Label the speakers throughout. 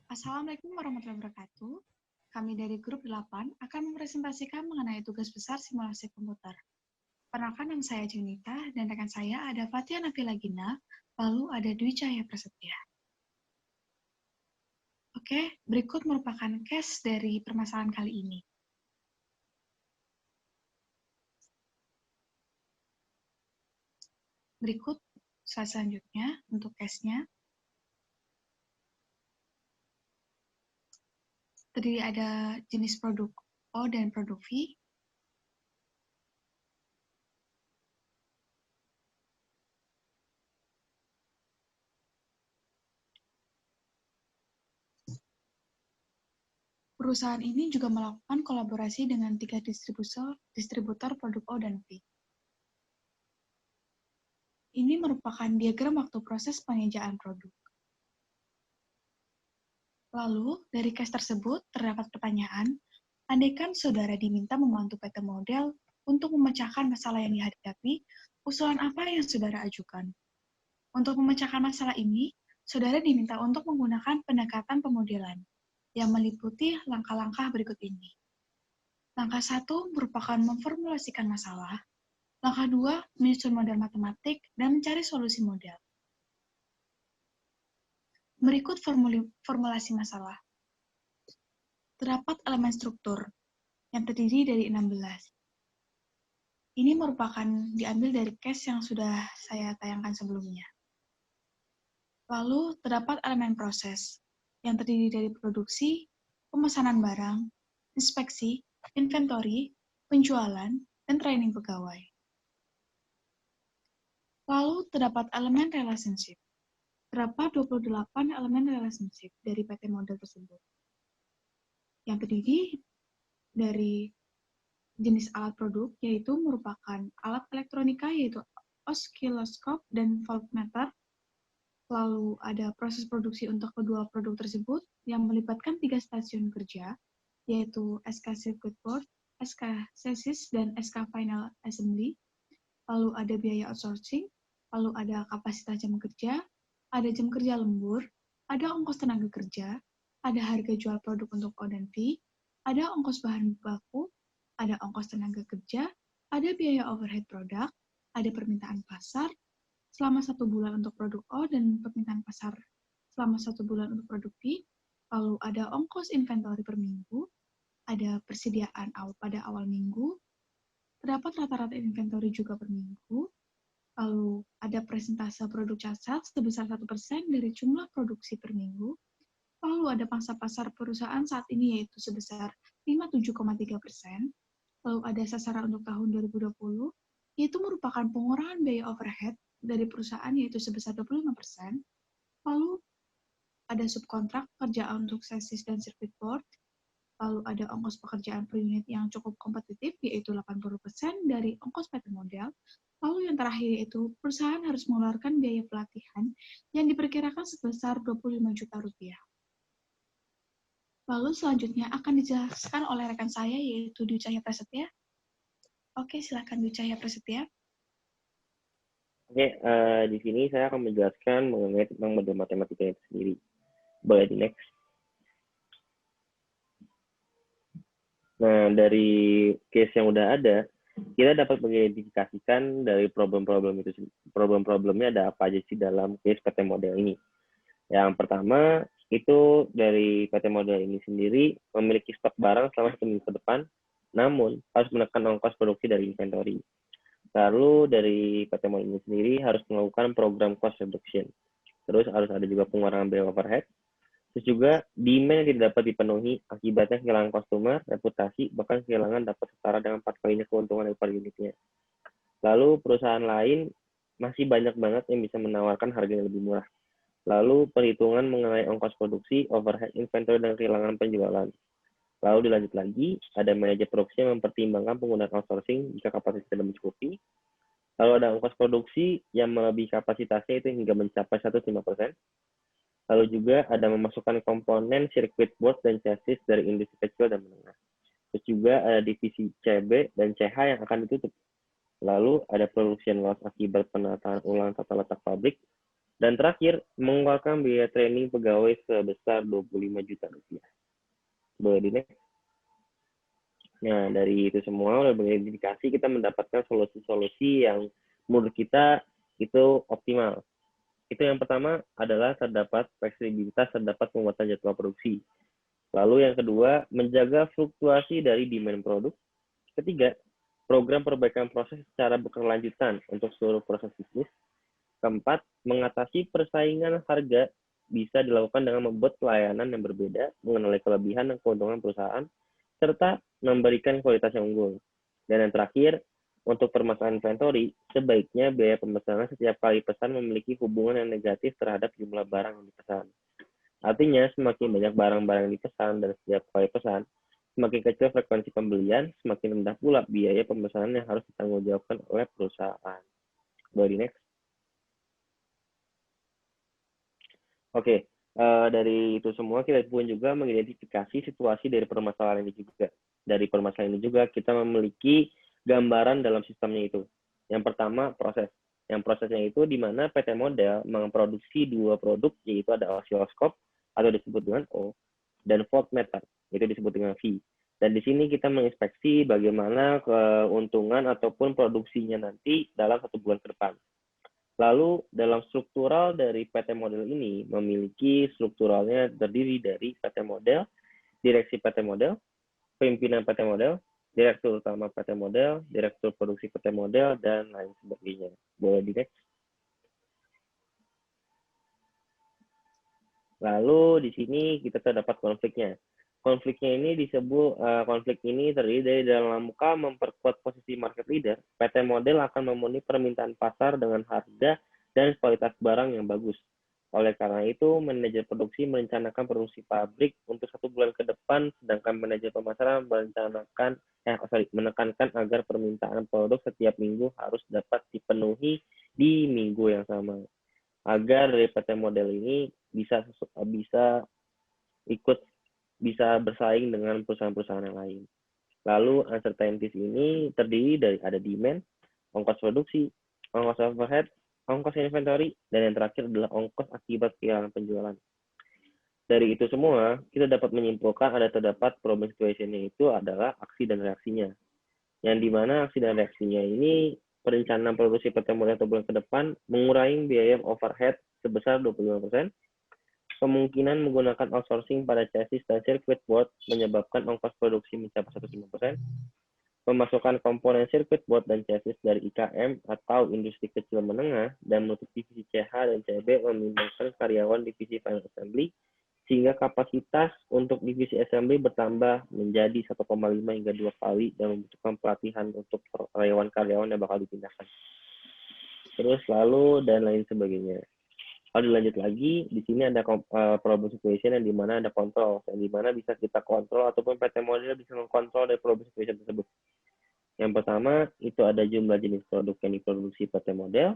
Speaker 1: Assalamualaikum warahmatullahi wabarakatuh. Kami dari grup 8 akan mempresentasikan mengenai tugas besar simulasi komputer. Perkenalkan, nama saya Junita dan rekan saya ada Fatia Nabila Gina, lalu ada Dwi Cahya Prasetya. Oke, berikut merupakan case dari permasalahan kali ini. Berikut slide selanjutnya untuk case-nya. Terdiri ada jenis produk O dan produk V. Perusahaan ini juga melakukan kolaborasi dengan 3 distributor produk O dan V. Ini merupakan diagram waktu proses pengejaan produk. Lalu, dari case tersebut terdapat pertanyaan, andaikan saudara diminta membantu PT model untuk memecahkan masalah yang dihadapi, usulan apa yang saudara ajukan? Untuk memecahkan masalah ini, saudara diminta untuk menggunakan pendekatan pemodelan yang meliputi langkah-langkah berikut ini. Langkah 1 merupakan memformulasikan masalah. Langkah 2, menyusun model matematik dan mencari solusi model. Berikut formulasi masalah. Terdapat elemen struktur yang terdiri dari 16. Ini merupakan diambil dari case yang sudah saya tayangkan sebelumnya. Lalu terdapat elemen proses yang terdiri dari produksi, pemesanan barang, inspeksi, inventory, penjualan, dan training pegawai. Lalu terdapat elemen relationship. Terdapat 28 elemen relationship dari PT model tersebut, yang terdiri dari jenis alat produk, yaitu merupakan alat elektronika, yaitu oskiloscope dan voltmeter. Lalu ada proses produksi untuk kedua produk tersebut yang melibatkan 3 stasiun kerja, yaitu SK Circuit Board, SK Chassis, dan SK Final Assembly. Lalu ada biaya outsourcing, lalu ada kapasitas jam kerja, ada jam kerja lembur, ada ongkos tenaga kerja, ada harga jual produk untuk O dan V, ada ongkos bahan baku, ada ongkos tenaga kerja, ada biaya overhead produk, ada permintaan pasar selama 1 bulan untuk produk O dan permintaan pasar selama 1 bulan untuk produk V, lalu ada ongkos inventory per minggu, ada persediaan pada awal minggu, terdapat rata-rata inventory juga per minggu, lalu ada persentase produk cacat sebesar 1% dari jumlah produksi per minggu, lalu ada pangsa pasar perusahaan saat ini yaitu sebesar 57,3%, lalu ada sasaran untuk tahun 2020, yaitu merupakan pengurangan biaya overhead dari perusahaan yaitu sebesar 25%, lalu ada subkontrak pekerjaan untuk chassis dan circuit board, lalu ada ongkos pekerjaan per unit yang cukup kompetitif, yaitu 80% dari ongkos PT model. Lalu yang terakhir yaitu perusahaan harus mengeluarkan biaya pelatihan yang diperkirakan sebesar 25 juta rupiah. Lalu selanjutnya akan dijelaskan oleh rekan saya, yaitu Dwi Cahya Prasetya. Oke, silakan Dwi Cahya Prasetya.
Speaker 2: Oke, di sini saya akan menjelaskan mengenai tentang model matematika itu sendiri. Boleh di next. Nah, dari case yang udah ada, kita dapat mengidentifikasikan dari problem-problemnya ada apa aja sih dalam case PT model ini. Yang pertama, itu dari PT model ini sendiri memiliki stok barang selama 1 minggu ke depan, namun harus menekan ongkos produksi dari inventory. Lalu dari PT model ini sendiri harus melakukan program cost reduction. Terus harus ada juga pengurangan biaya overhead. Terus juga demand yang tidak dapat dipenuhi akibatnya kehilangan customer, reputasi, bahkan kehilangan dapat setara dengan 4 kalinya keuntungan dari per unitnya. Lalu perusahaan lain masih banyak banget yang bisa menawarkan harga yang lebih murah. Lalu perhitungan mengenai ongkos produksi, overhead, inventory, dan kehilangan penjualan. Lalu dilanjut lagi, ada manajer produksi yang mempertimbangkan penggunaan outsourcing jika kapasitas tidak mencukupi. Lalu ada ongkos produksi yang melebihi kapasitasnya itu hingga mencapai 105%. Lalu juga ada memasukkan komponen circuit board dan chassis dari industri kecil dan menengah. Terus juga ada divisi CB dan CH yang akan ditutup. Lalu ada production loss akibat penataan ulang tata letak pabrik Dan terakhir, mengeluarkan biaya training pegawai sebesar 25 juta rupiah. Boleh di next. Nah, dari itu semua, udah mengidentifikasi, kita mendapatkan solusi-solusi yang menurut kita itu optimal. Itu yang pertama adalah terdapat fleksibilitas, terdapat penguatan jadwal produksi. Lalu yang kedua, menjaga fluktuasi dari demand produk. Ketiga, program perbaikan proses secara berkelanjutan untuk seluruh proses bisnis. Keempat, mengatasi persaingan harga bisa dilakukan dengan membuat pelayanan yang berbeda, mengenali kelebihan dan keuntungan perusahaan, serta memberikan kualitas yang unggul. Dan yang terakhir, untuk permasalahan inventory, sebaiknya biaya pemesanan setiap kali pesan memiliki hubungan yang negatif terhadap jumlah barang yang dipesan. Artinya, semakin banyak barang-barang yang dipesan dan setiap kali pesan, semakin kecil frekuensi pembelian, semakin rendah pula biaya pemesanan yang harus ditanggungjawabkan oleh perusahaan. Boleh di next. Oke, dari itu semua kita pun juga mengidentifikasi situasi dari permasalahan ini juga. Dari permasalahan ini juga kita memiliki gambaran dalam sistemnya itu. Yang pertama, proses. Yang prosesnya itu di mana PT Model memproduksi dua produk, yaitu ada osiloskop atau disebut dengan O, dan voltmeter, itu disebut dengan V. Dan di sini kita menginspeksi bagaimana keuntungan ataupun produksinya nanti dalam 1 bulan ke depan. Lalu dalam struktural dari PT Model ini memiliki strukturalnya terdiri dari PT Model, direksi PT Model, pimpinan PT Model, direktur utama PT Model, direktur produksi PT Model, dan lain sebagainya. Boleh di next. Lalu di sini kita terdapat konfliknya. Konfliknya ini disebut konflik ini terdiri dari dalam rangka memperkuat posisi market leader. PT Model akan memenuhi permintaan pasar dengan harga dan kualitas barang yang bagus. Oleh karena itu, manajer produksi merencanakan produksi pabrik untuk 1 bulan ke depan, sedangkan manajer pemasaran menekankan agar permintaan produk setiap minggu harus dapat dipenuhi di minggu yang sama. Agar dari PT Model ini bisa bersaing dengan perusahaan-perusahaan yang lain. Lalu uncertainties ini terdiri dari ada demand, ongkos produksi, ongkos overhead, ongkos inventory, dan yang terakhir adalah ongkos akibat kehilangan penjualan. Dari itu semua, kita dapat menyimpulkan terdapat problem situation-nya itu adalah aksi dan reaksinya. Yang dimana aksi dan reaksinya ini perencanaan produksi PT Model 1 bulan ke depan mengurangi biaya overhead sebesar 25%, kemungkinan menggunakan outsourcing pada chassis dan circuit board menyebabkan ongkos produksi mencapai 105%, pemasukan komponen circuit board dan chassis dari IKM atau industri kecil menengah dan menutup divisi CH dan CB memindahkan karyawan divisi final assembly sehingga kapasitas untuk divisi assembly bertambah menjadi 1,5 hingga 2 kali dan membutuhkan pelatihan untuk karyawan-karyawan yang bakal dipindahkan. Terus lalu dan lain sebagainya. Kalau dilanjut lagi, di sini ada problem situation yang dimana ada kontrol, yang dimana bisa kita kontrol ataupun PT Model bisa mengkontrol dari problem situation tersebut. Yang pertama, itu ada jumlah jenis produk yang diproduksi PT Model,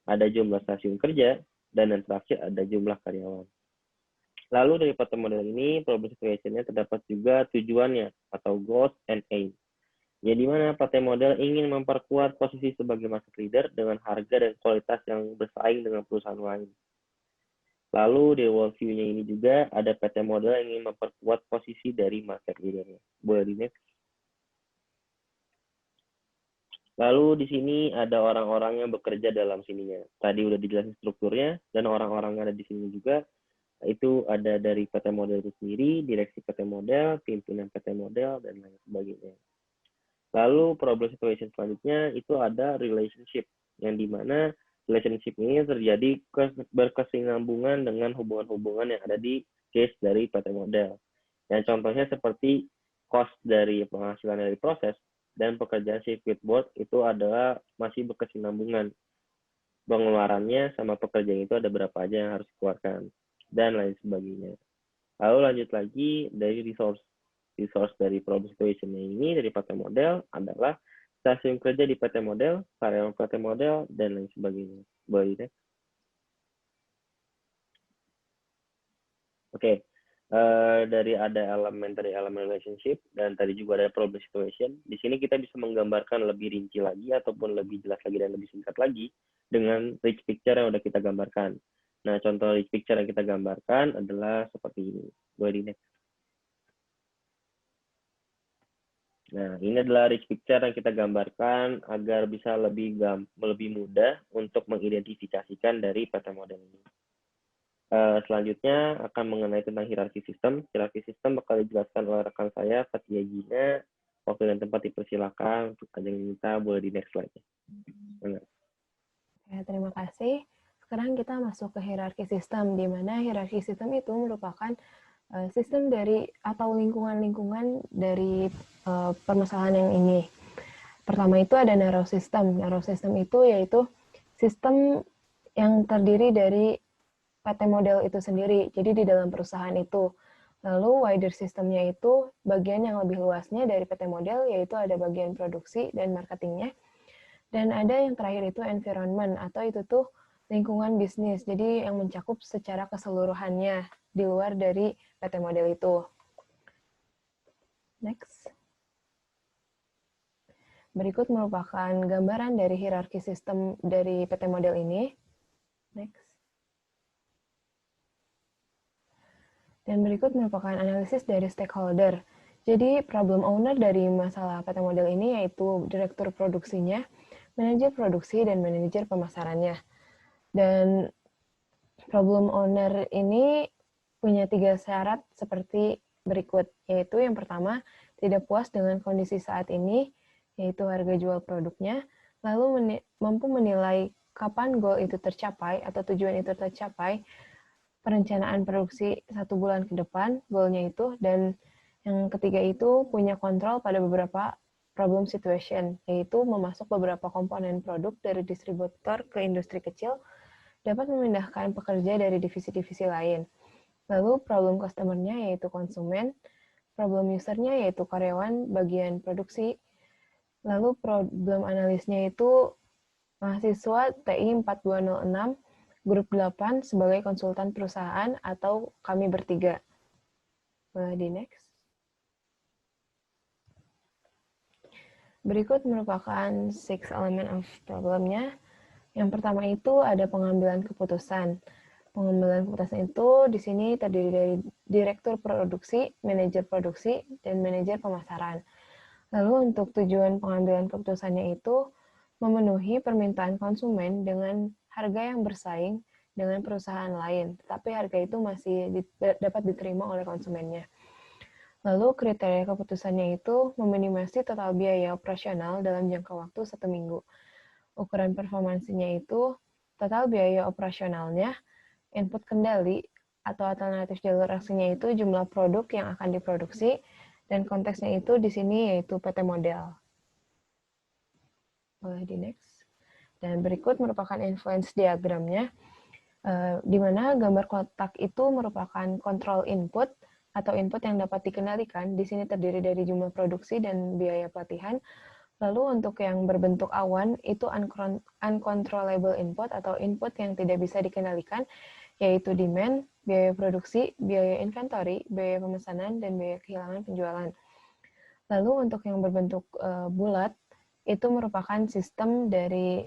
Speaker 2: ada jumlah stasiun kerja, dan yang terakhir ada jumlah karyawan. Lalu dari PT Model ini, problem situation-nya terdapat juga tujuannya atau goals and aim. Yang dimana PT Model ingin memperkuat posisi sebagai market leader dengan harga dan kualitas yang bersaing dengan perusahaan lain. Lalu di worldview-nya ini juga ada PT Model yang ingin memperkuat posisi dari market leader-nya. Boleh di next. Lalu di sini ada orang-orang yang bekerja dalam sininya. Tadi udah dijelasin strukturnya, dan orang-orang yang ada di sini juga, itu ada dari PT Model itu sendiri, direksi PT Model, pimpinan PT Model, dan lain sebagainya. Lalu problem situation selanjutnya itu ada relationship, yang dimana relationship ini terjadi berkesinambungan dengan hubungan-hubungan yang ada di case dari PT Model. Yang contohnya seperti cost dari penghasilan dari proses, dan pekerjaan circuit board itu adalah masih berkesinambungan. Pengeluarannya sama pekerjaan itu ada berapa aja yang harus dikeluarkan, dan lain sebagainya. Lalu lanjut lagi dari resource. Resource dari problem situation ini dari PT Model adalah stasiun kerja di PT Model, karyawan PT Model, dan lain sebagainya. Boleh deh. Oke. Dari ada elemen relationship dan tadi juga ada problem situation. Di sini kita bisa menggambarkan lebih rinci lagi ataupun lebih jelas lagi dan lebih singkat lagi dengan rich picture yang udah kita gambarkan. Nah, contoh rich picture yang kita gambarkan adalah seperti ini. Boleh di next. Nah, ini adalah rich picture yang kita gambarkan agar bisa lebih mudah untuk mengidentifikasikan dari PT model ini. Selanjutnya akan mengenai tentang hierarki sistem. Hierarki sistem bakal dijelaskan oleh rekan saya, Fatia Gina. Waktu dan tempat dipersilakan. Untuk ada yang minta, boleh di next slide.
Speaker 3: Ya, terima kasih. Sekarang kita masuk ke hierarki sistem, di mana hierarki sistem itu merupakan sistem dari atau lingkungan-lingkungan dari permasalahan yang ini. Pertama itu ada narrow system. Narrow system itu yaitu sistem yang terdiri dari PT model itu sendiri, jadi di dalam perusahaan itu. Lalu wider sistemnya itu bagian yang lebih luasnya dari PT model, yaitu ada bagian produksi dan marketingnya. Dan ada yang terakhir itu environment, atau itu tuh lingkungan bisnis, jadi yang mencakup secara keseluruhannya di luar dari PT model itu. Next. Berikut merupakan gambaran dari hierarki sistem dari PT model ini. Next. Dan berikut merupakan analisis dari stakeholder. Jadi problem owner dari masalah PT model ini yaitu direktur produksinya, manajer produksi, dan manajer pemasarannya. Dan problem owner ini punya 3 syarat seperti berikut, yaitu yang pertama, tidak puas dengan kondisi saat ini, yaitu harga jual produknya, lalu mampu menilai kapan goal itu tercapai atau tujuan itu tercapai, perencanaan produksi 1 bulan ke depan, goalnya itu, dan yang ketiga itu punya kontrol pada beberapa problem situation, yaitu memasuk beberapa komponen produk dari distributor ke industri kecil, dapat memindahkan pekerja dari divisi-divisi lain. Lalu problem customer-nya yaitu konsumen, problem user-nya yaitu karyawan bagian produksi, lalu problem analisnya itu mahasiswa TI 4206, grup 8 sebagai konsultan perusahaan atau kami bertiga. Boleh di next. Berikut merupakan 6 element of problem-nya. Yang pertama itu ada pengambilan keputusan. Pengambilan keputusan itu di sini terdiri dari direktur produksi, manajer produksi, dan manajer pemasaran. Lalu untuk tujuan pengambilan keputusannya itu memenuhi permintaan konsumen dengan harga yang bersaing dengan perusahaan lain, tetapi harga itu masih dapat diterima oleh konsumennya. Lalu kriteria keputusannya itu meminimasi total biaya operasional dalam jangka waktu 1 minggu. Ukuran performansinya itu total biaya operasionalnya, input kendali atau alternatif jalur aksinya itu jumlah produk yang akan diproduksi, dan konteksnya itu di sini yaitu PT model. Boleh di next. Dan berikut merupakan influence diagramnya, di mana gambar kotak itu merupakan control input atau input yang dapat dikendalikan. Di sini terdiri dari jumlah produksi dan biaya pelatihan. Lalu untuk yang berbentuk awan itu uncontrollable input atau input yang tidak bisa dikendalikan, yaitu demand, biaya produksi, biaya inventory, biaya pemesanan, dan biaya kehilangan penjualan. Lalu untuk yang berbentuk bulat, itu merupakan sistem dari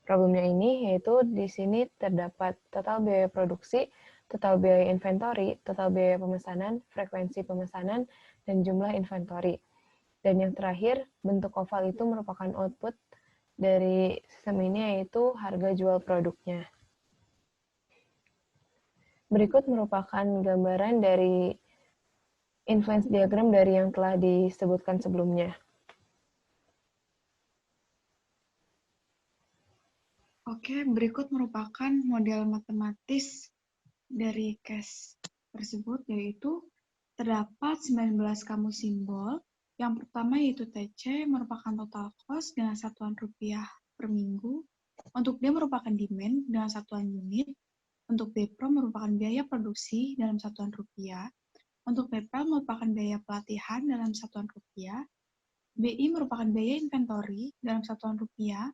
Speaker 3: problemnya ini, yaitu di sini terdapat total biaya produksi, total biaya inventory, total biaya pemesanan, frekuensi pemesanan, dan jumlah inventory. Dan yang terakhir, bentuk oval itu merupakan output dari sistem ini, yaitu harga jual produknya. Berikut merupakan gambaran dari influence diagram dari yang telah disebutkan sebelumnya.
Speaker 1: Oke, berikut merupakan model matematis dari case tersebut, yaitu terdapat 19 kamus simbol. Yang pertama yaitu TC merupakan total cost dengan satuan rupiah per minggu. Untuk D merupakan demand dengan satuan unit. Untuk BPRO merupakan biaya produksi dalam satuan rupiah. Untuk PPL merupakan biaya pelatihan dalam satuan rupiah. BI merupakan biaya inventory dalam satuan rupiah.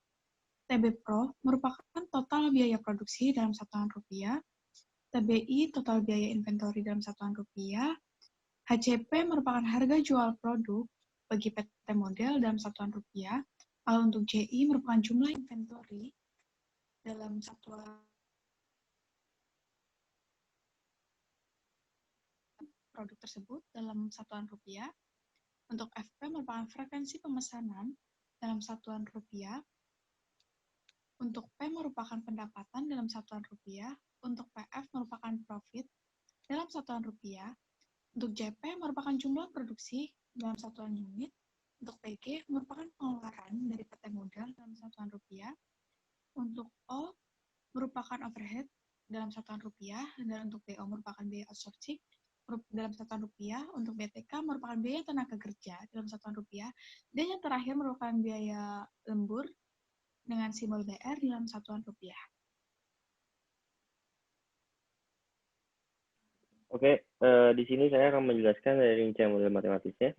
Speaker 1: TB Pro merupakan total biaya produksi dalam satuan rupiah. TBI total biaya inventory dalam satuan rupiah. HCP merupakan harga jual produk bagi PT model dalam satuan rupiah. Lalu untuk JI merupakan jumlah inventory dalam satuan produk tersebut dalam satuan rupiah. Untuk FP merupakan frekuensi pemesanan dalam satuan rupiah. Untuk P merupakan pendapatan dalam satuan rupiah. Untuk PF merupakan profit dalam satuan rupiah. Untuk JP merupakan jumlah produksi dalam satuan unit. Untuk PG merupakan pengeluaran dari PT modal dalam satuan rupiah. Untuk O merupakan overhead dalam satuan rupiah. Dan untuk BO merupakan biaya outsourcing dalam satuan rupiah. Untuk BTK merupakan biaya tenaga kerja dalam satuan rupiah. Dan yang terakhir merupakan biaya lembur dengan simbol BR dalam satuan rupiah.
Speaker 2: Oke, di sini saya akan menjelaskan dari rincian model matematisnya.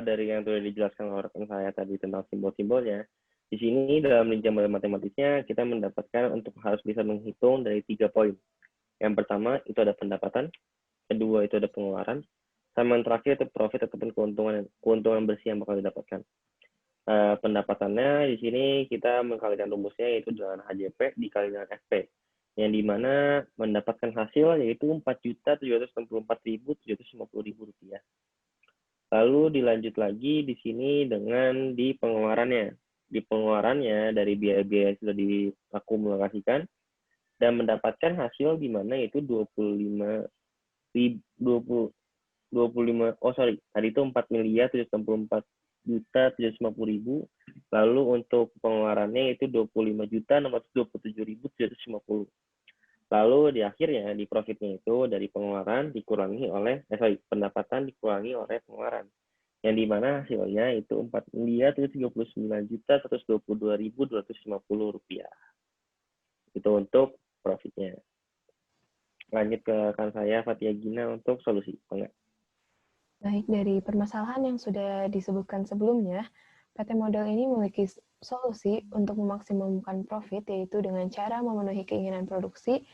Speaker 2: Dari yang sudah dijelaskan oleh rekan saya tadi tentang simbol-simbolnya, di sini dalam rincian model matematisnya kita mendapatkan untuk harus bisa menghitung dari 3 poin. Yang pertama itu ada pendapatan, kedua itu ada pengeluaran, sama yang terakhir itu profit ataupun keuntungan bersih yang bakal didapatkan. Pendapatannya di sini kita mengkalikan rumusnya yaitu dengan HJP dikali dengan FP, yang dimana mendapatkan hasil yaitu Rp4.764.750. Lalu dilanjut lagi di sini dengan di pengeluarannya. Di pengeluarannya dari biaya-biaya yang sudah diakumulasikan dan mendapatkan hasil di mana itu 4.764.750.000. Lalu untuk pengeluarannya itu 25.627.750. Lalu di akhirnya di profitnya itu dari pengeluaran dikurangi oleh pendapatan dikurangi oleh pengeluaran, yang dimana hasilnya itu Rp4.139.122.250. Itu untuk profitnya. Lanjut ke rekan saya Fatia Gina untuk solusi. Enggak.
Speaker 3: Baik, dari permasalahan yang sudah disebutkan sebelumnya, PT model ini memiliki solusi untuk memaksimalkan profit, yaitu dengan cara memenuhi keinginan produksi,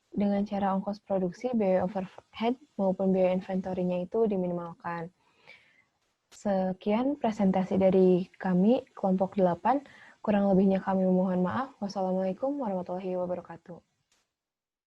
Speaker 3: dengan cara ongkos produksi, biaya overhead, maupun biaya inventory-nya itu diminimalkan. Sekian presentasi dari kami, kelompok 8. Kurang lebihnya kami mohon maaf. Wassalamualaikum warahmatullahi wabarakatuh.